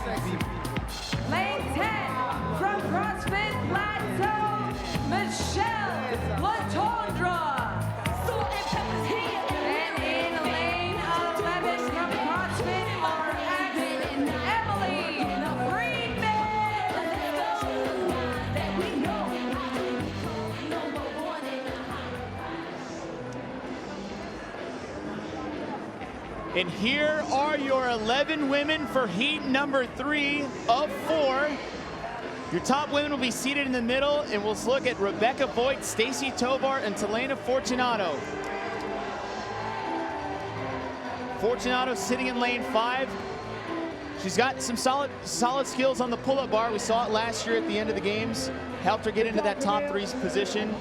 Lane 10 from CrossFit Plateau, Michelle Latondra. And in lane 11 from CrossFit RX, Emily Freeman. And here are your 11 women for heat number 3 of 4. Your top women will be seated in the middle, and we'll look at Rebecca Voigt, Stacy Tovar, and Telena Fortunato. Fortunato sitting in lane 5. She's got some solid skills on the pull-up bar. We saw it last year at the end of the games. Helped her get into that top 3 position.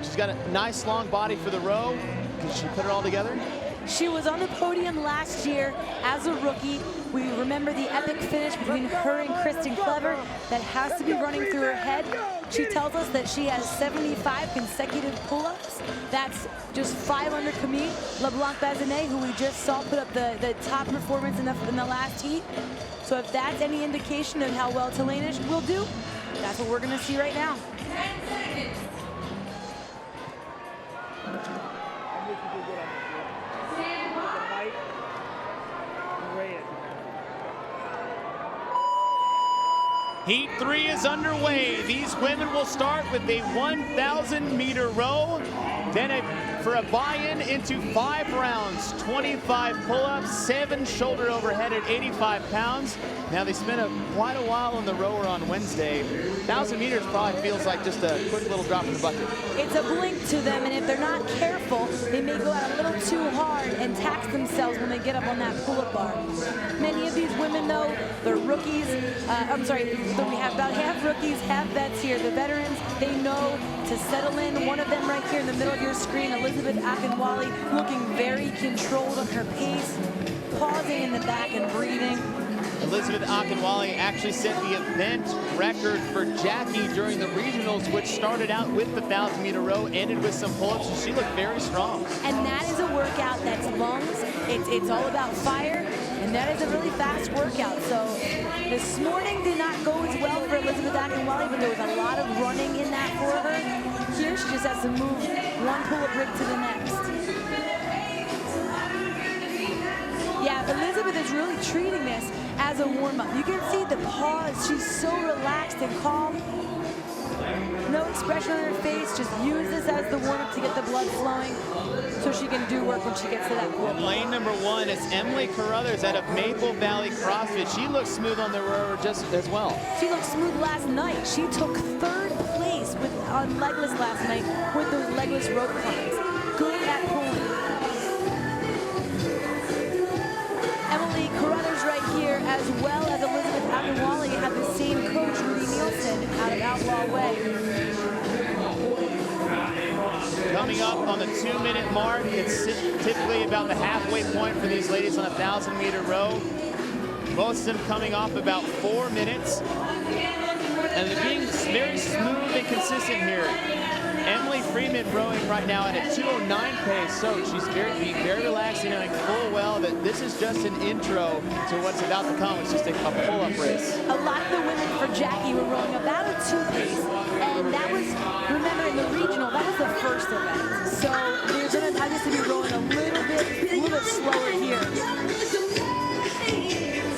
She's got a nice long body for the row. Can she put it all together? She was on the podium last year as a rookie. We remember the epic finish between her and Kristen Clever that has to be running through her head. She tells us that she has 75 consecutive pull-ups. That's just 5 under Camille LeBlanc-Bazinet, who we just saw put up the top performance in the last heat. So if that's any indication of how well Telena will do, that's what we're gonna see right now. 10 seconds. Heat 3 is underway. These women will start with a 1,000-meter row, then for a buy-in into 5 rounds, 25 pull-ups, 7 shoulder overhead at 85 pounds. Now they spent quite a while on the rower on Wednesday. 1,000 meters probably feels like just a quick little drop in the bucket. It's a blink to them, and if they're not careful, they may go out a little too hard and tax themselves when they get up on that pull-up bar. Many of these women, though, they're rookies. We have about half rookies, half vets here. The veterans, they know to settle in. One of them right here in the middle of your screen, Elizabeth Akinwale, looking very controlled on her pace, pausing in the back and breathing. Elizabeth Akinwale actually set the event record for Jackie during the regionals, which started out with the 1,000-meter row, ended with some pull-ups, and she looked very strong. And that is a workout that's lungs. It's all about fire, and that is a really fast workout. So this morning did not go as well for Elizabeth Akinwale, but there was a lot of running in that for her. Here she just has to move one pull-up rig to the next. Yeah, Elizabeth is really treating this as a warm-up. You can see the pause. She's so relaxed and calm. No expression on her face. Just use this as the warm-up to get the blood flowing so she can do work when she gets to that pull-up. Lane number 1 is Emily Carruthers out of Maple Valley CrossFit. She looks smooth on the rower just as well. She looked smooth last night. She took 3rd place on legless last night with those legless rope climbs. Good at pulling. Emily Carruthers right here, as well as Elizabeth Akinwale, have the same coach, Rudy Nielsen, out of Outlaw Way. Coming up on the 2-minute mark, it's typically about the halfway point for these ladies on a 1,000-meter row. Most of them coming off about 4 minutes. And they're being very smooth and consistent here. Emily Freeman rowing right now at a 2:09 pace, so she's being very relaxed and knowing full well that this is just an intro to what's about to come. It's just a pull-up race. A lot of the women for Jackie were rowing about a 2 pace, and that was, remember in the regional, that was the first event. So they're gonna obviously be rowing a little bit slower here.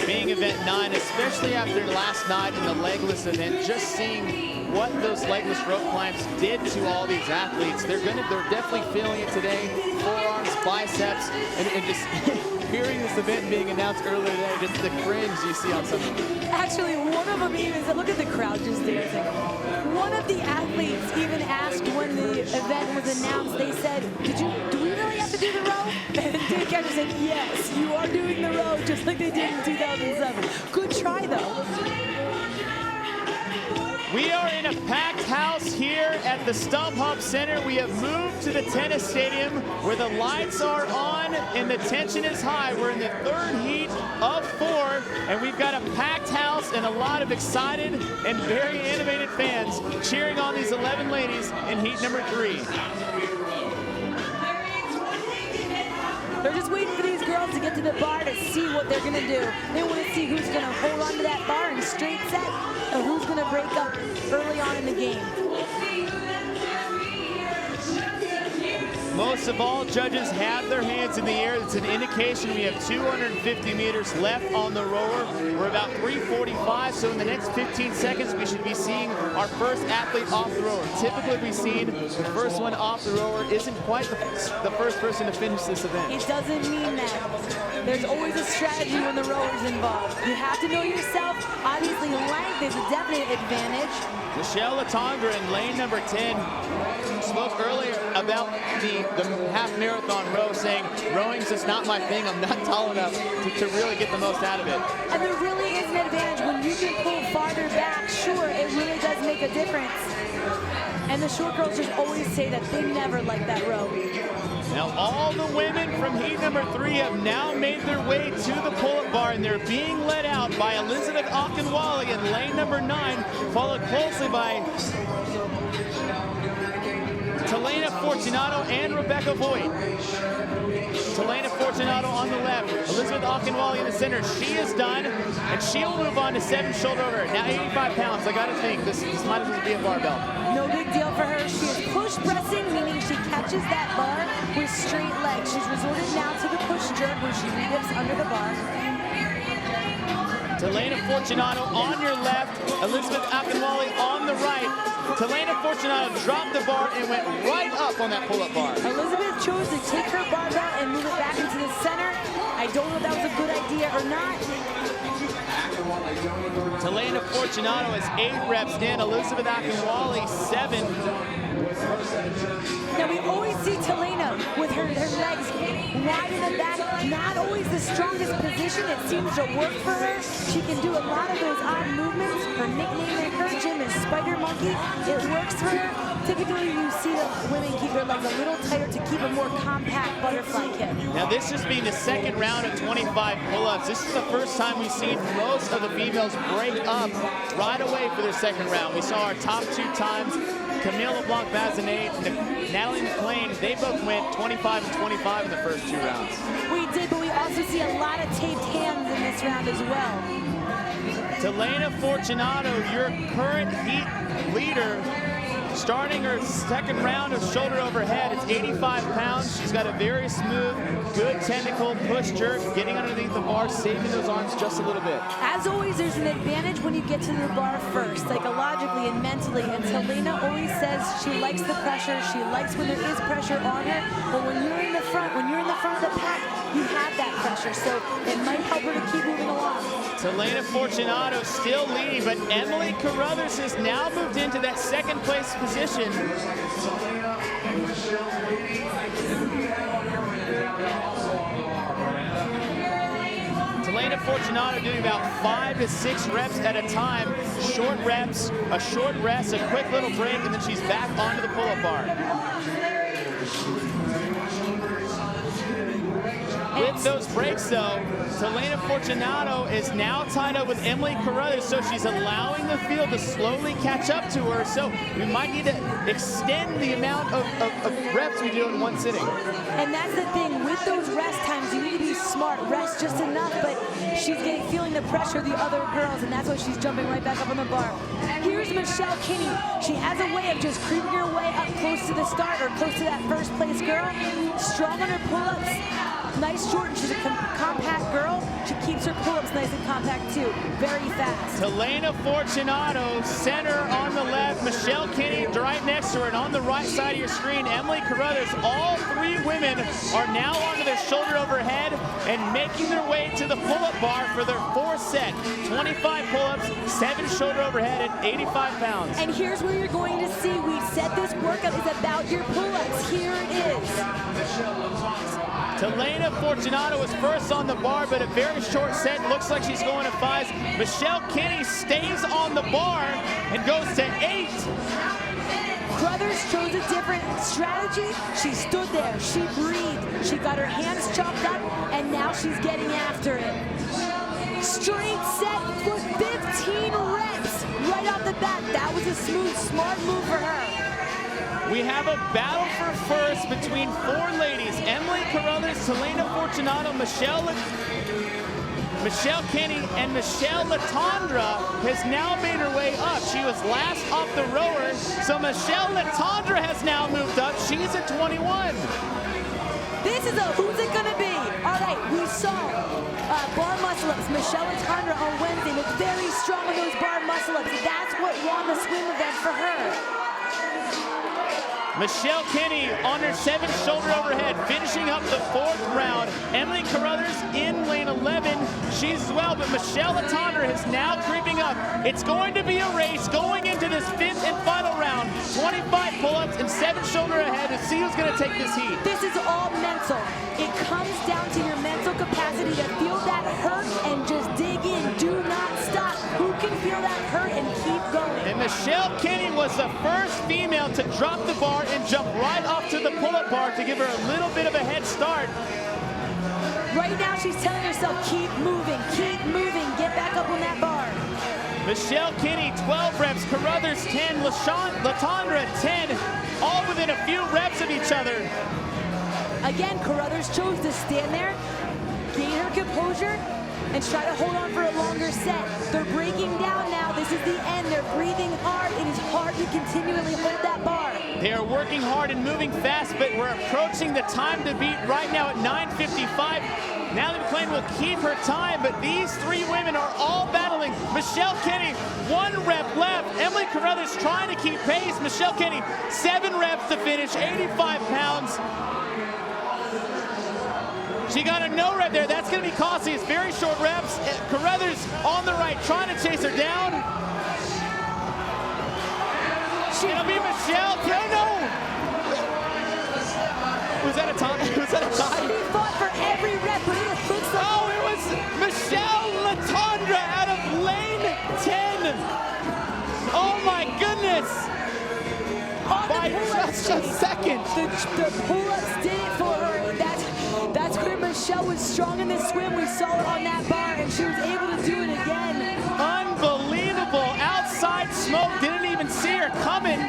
Being event 9, especially after last night in the legless event, just seeing what those legless rope climbs did to all these athletes. They're definitely feeling it today. Forearms, biceps, and just hearing this event being announced earlier today, just the cringe you see on some of them. Actually, one of them even said, look at the crowd just dancing. One of the athletes even asked when the event was announced, they said, do we really have to do the row? And Dave Catcher said, yes, you are doing the row just like they did in 2007. Good try, though. We are in a packed house here at the Stump Hub Center. We have moved to the tennis stadium where the lights are on and the tension is high. We're in the 3rd heat of 4, and we've got a packed house and a lot of excited and very animated fans cheering on these 11 ladies in heat number 3. They're just waiting for these girls to get to the bar to see what they're gonna do. They want to see who's gonna hold on to that bar in straight set, or who's gonna break up early on in the game. Most of all, judges have their hands in the air. It's an indication we have 250 meters left on the rower. We're about 3:45, so in the next 15 seconds, we should be seeing our first athlete off the rower. Typically, we've seen the first one off the rower isn't quite the first person to finish this event. It doesn't mean that. There's always a strategy when the rower's involved. You have to know yourself. Obviously, length is a definite advantage. Michelle Latondra in lane number 10 spoke earlier about the half marathon row, saying rowing's just not my thing. I'm not tall enough to really get the most out of it. And there really is an advantage when you can pull farther back. Sure, it really does make a difference. And the short girls just always say that they never like that row. Now all the women from heat number 3 have now made their way to the pull-up bar, and they're being led out by Elizabeth Akinwale in lane number 9, followed closely by Talena Fortunato and Rebecca Voigt. Talena Fortunato on the left, Elizabeth Akinwale in the center. She is done, and she'll move on to 7 shoulder over. Now 85 pounds, I gotta think, this might as well be a barbell. No big deal for her. She is push pressing, meaning she catches that bar with straight legs. She's resorted now to the push jerk where she re-dips under the bar. Talena Fortunato on your left, Elizabeth Akinwale on the right. Talena Fortunato dropped the bar and went right up on that pull-up bar. Elizabeth chose to take her barbell and move it back into the center. I don't know if that was a good idea or not. Talena Fortunato is 8 reps in, Elizabeth Akinwale 7. Now we always see Talena with her legs wide in the back, not always the strongest position. It seems to work for her. She can do a lot of those odd movements. Her nickname in her gym is Spider Monkey. It works for her. Typically you see the women keep their legs a little tighter to keep a more compact butterfly kick. Now this just being the second round of 25 pull-ups. This is the first time we've seen most of the females break up right away for their second round. We saw our top 2 times, Camille LeBlanc-Bazinet and Natalie McLean. They both went 25 and 25 in the first 2 rounds. We did, but we also see a lot of taped hands in this round as well. Talena Fortunato, your current heat leader, starting her second round of shoulder overhead. It's 85 pounds. She's got a very smooth, good technical push jerk, getting underneath the bar, saving those arms just a little bit. As always, there's an advantage when you get to the bar first, psychologically and mentally. And Talena always says she likes the pressure. She likes when there is pressure on her. But when you're in the front, of the pack, you have that pressure. So it might help her to keep moving along. Talena Fortunato still leading, but Emily Carruthers has now moved into that second place position. Talena Fortunato doing about 5 to 6 reps at a time. Short reps, a short rest, a quick little break, and then she's back onto the pull-up bar. With those breaks, though, Talena Fortunato is now tied up with Emily Carruthers, so she's allowing the field to slowly catch up to her. So we might need to extend the amount of reps we do in one sitting. And that's the thing, with those rest times, you need to be smart. Rest just enough, but she's feeling the pressure of the other girls, and that's why she's jumping right back up on the bar. Here's Michelle Kinney. She has a way of just creeping her way up close to the start or close to that first place girl. Strong on her pull-ups. Nice short, she's a compact girl. She keeps her pull-ups nice and compact too. Very fast. Talena Fortunato, center on the left. Michelle Kinney right next to her, and on the right side of your screen, Emily Carruthers. All 3 women are now onto their shoulder overhead and making their way to the pull-up bar for their 4th set. 25 pull-ups, 7 shoulder overhead at 85 pounds. And here's where you're going to see, we said this workout is about your pull-ups. Here it is. Talena Fortunato is first on the bar, but a very short set. Looks like she's going to 5s. Michelle Kinney stays on the bar and goes to 8. Carruthers chose a different strategy. She stood there, she breathed, she got her hands chopped up, and now she's getting after it. Straight set for 15 reps right off the bat. That was a smooth, smart move for her. We have a battle for first between 4 ladies. Emily Carruthers, Helena Fortunato, Michelle Kenny, and Michelle Latondra has now made her way up. She was last off the rower, so Michelle Latondra has now moved up. She's at 21. This is a who's it gonna be? All right, we saw bar muscle-ups. Michelle Latondra on Wednesday looked very strong with those bar muscle-ups. That's what won the swim event for her. Michelle Kenny on her 7th shoulder overhead, finishing up the 4th round. Emily Carruthers in lane 11. She's as well, but Michelle Latondra is now creeping up. It's going to be a race going into this 5th and final round. 25 pull-ups and 7 shoulder ahead to see who's going to take this heat. This is all mental. It comes down to your mental capacity to feel that hurt and just dig in. Do not stop. Who can feel that hurt and keep going? And Michelle Kenny was the first female to drop the bar and jump right off to the pull-up bar to give her a little bit of a head start. Right now she's telling herself, keep moving, get back up on that bar. Michelle Kenny, 12 reps, Carruthers 10, Latondra 10, all within a few reps of each other. Again, Carruthers chose to stand there, gain her composure, and try to hold on for a longer set. They're breaking down now. This is the end. They're breathing hard. It is hard to continually hold that bar. They are working hard and moving fast, but we're approaching the time to beat right now at 9:55. Natalie McLean will keep her time, but these 3 women are all battling. Michelle Kenny, 1 rep left. Emily Carruthers trying to keep pace. Michelle Kenny, 7 reps to finish, 85 pounds. She got a no rep there. That's going to be costly. It's very short reps. Carruthers on the right, trying to chase her down. It'll be Michelle. No. Was that a time? Was that a time? She fought for every rep, but it looks like... Oh, it was Michelle Latondra out of lane 10. Oh my goodness. By just a second. The pull-ups did it for her. That's where Michelle was strong in the swim. We saw her on that bar, and she was able to do it again. Unbelievable. Outside smoke. Didn't even see her coming.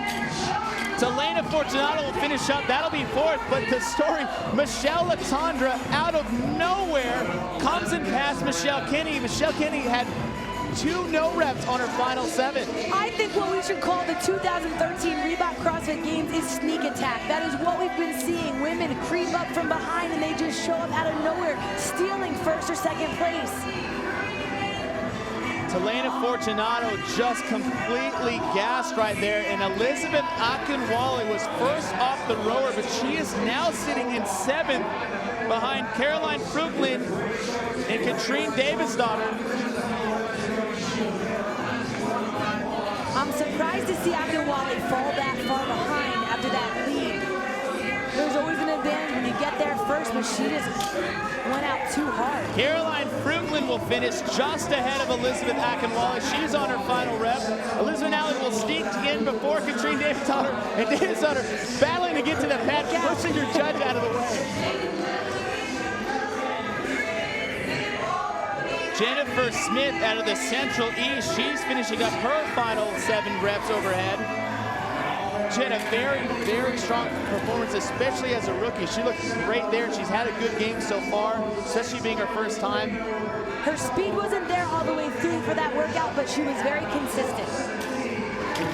Helena Fortunato will finish up. That'll be 4th. But the story, Michelle Latondra out of nowhere comes and past Michelle Kenny. Michelle Kenny had 2 no reps on her final 7. I think what we should call the 2013 Reebok CrossFit Games is sneak attack. That is what we've been seeing. Women creep up from behind and they just show up out of nowhere, stealing 1st or 2nd place. Helena Fortunato just completely gassed right there, and Elizabeth Akinwale was first off the rower, but she is now sitting in 7th behind Caroline Fruglin and Katrine Davidsdottir. I'm surprised to see Akinwale fall that far behind after that lead. There's always an advantage when you get there first, but she just went out too hard. Caroline Fruglin will finish just ahead of Elizabeth Akinwale. She's on her final rep. Elizabeth Allen will sneak in before Katrine Davidsdottir, and Davidsdottir battling to get to the pad, pushing her judge out of the way. Jennifer Smith out of the Central East, she's finishing up her final 7 reps overhead. She had a very, very strong performance, especially as a rookie. She looked great there, and she's had a good game so far, especially being her first time. Her speed wasn't there all the way through for that workout, but she was very consistent.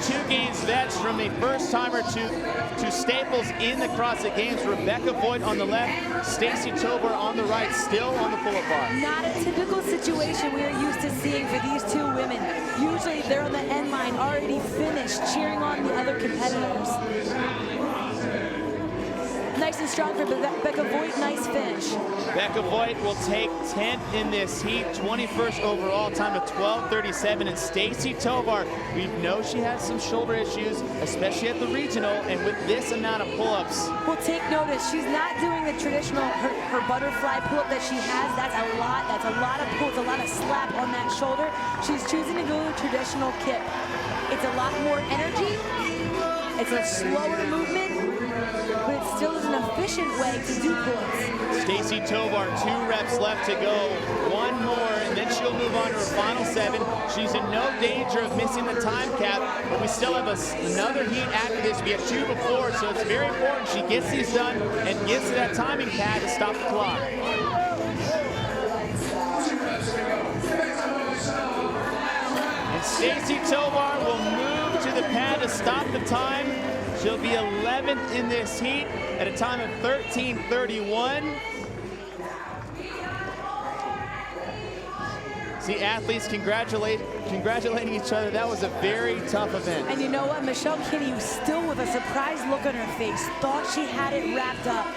2 games vets from a first-timer to staples in the CrossFit Games. Rebecca Voigt on the left, Stacy Tovar on the right, still on the pull-up bar. Not a typical situation we are used to seeing for these 2 women. Usually they're on the end line, already finished, cheering on the other competitors. Nice and strong for Rebecca Voigt, nice finish. Rebecca Voigt will take 10th in this heat, 21st overall, time of 12:37. And Stacy Tovar, we know she has some shoulder issues, especially at the regional, and with this amount of pull-ups. Well, take notice, she's not doing the traditional, her butterfly pull-up that she has. That's a lot of pull, it's a lot of slap on that shoulder. She's choosing to go the traditional kip. It's a lot more energy, it's a slower movement, but it still is an efficient way to do pull-ups. Stacy Tovar, 2 reps left to go. 1 more, and then she'll move on to her final 7. She's in no danger of missing the time cap, but we still have another heat after this. We have 2 before, so it's very important she gets these done and gets to that timing pad to stop the clock. And Stacy Tovar will move to the pad to stop the time. She'll be 11th in this heat at a time of 13:31. See athletes congratulating each other. That was a very tough event. And you know what? Michelle Kinney, who's still with a surprised look on her face, thought she had it wrapped up.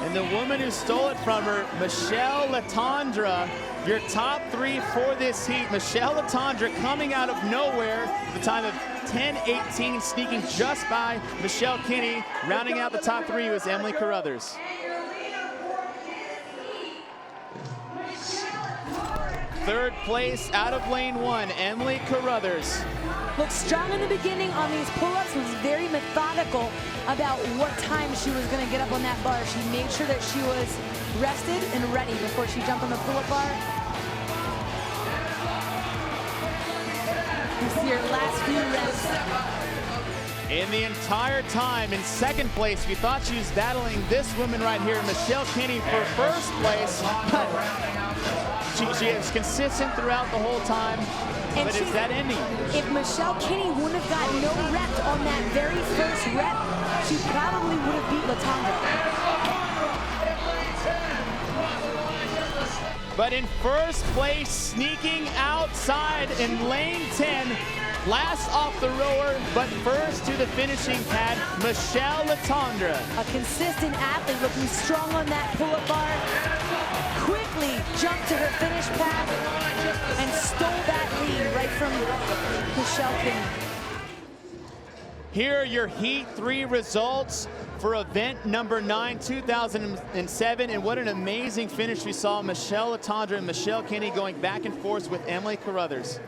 And the woman who stole it from her, Michelle Letendre, your top 3 for this heat. Michelle Letendre coming out of nowhere at the time of 10:18, sneaking just by Michelle Kinney. Rounding out the top 3 was Emily Carruthers. Third place out of lane 1, Emily Carruthers. Looked strong in the beginning on these pull-ups, was very methodical about what time she was going to get up on that bar. She made sure that she was rested and ready before she jumped on the pull-up bar. You see her last few reps. In the entire time, in 2nd place, we thought she was battling this woman right here, Michelle Kinney, for 1st place. But she is consistent throughout the whole time. And but it's that ending. If Michelle Kinney wouldn't have gotten no reps on that very first rep, she probably would have beat Letendre. But in 1st place, sneaking outside in lane 10, last off the rower, but first to the finishing pad, Michelle Letendre. A consistent athlete looking strong on that pull-up bar. Quickly jumped to her finish pad and stole that lead right from Michelle Kinney. Here are your Heat 3 results for event number 9, 2007. And what an amazing finish we saw. Michelle Letendre and Michelle Kinney going back and forth with Emily Carruthers.